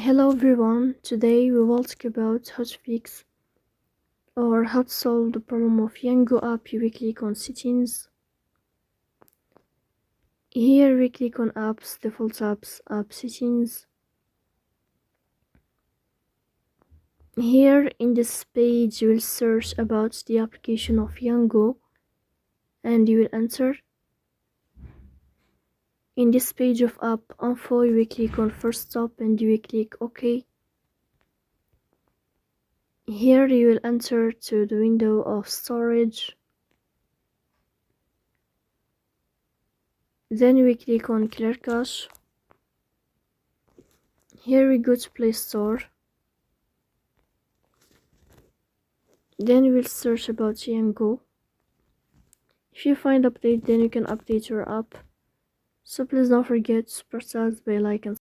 Hello everyone, today we will talk about how to fix or how to solve the problem of Yango app. We click on settings. Here we click on apps, default apps, app settings. Here in this page you will search about the application of Yango and you will enter. In this page of app info you will click on first stop and you will click OK. Here you will enter to the window of storage. Then we click on clear cache. Here we go to Play Store. Then we will search about Yango. If you find update, then you can update your app. So please don't forget to press the bell icon.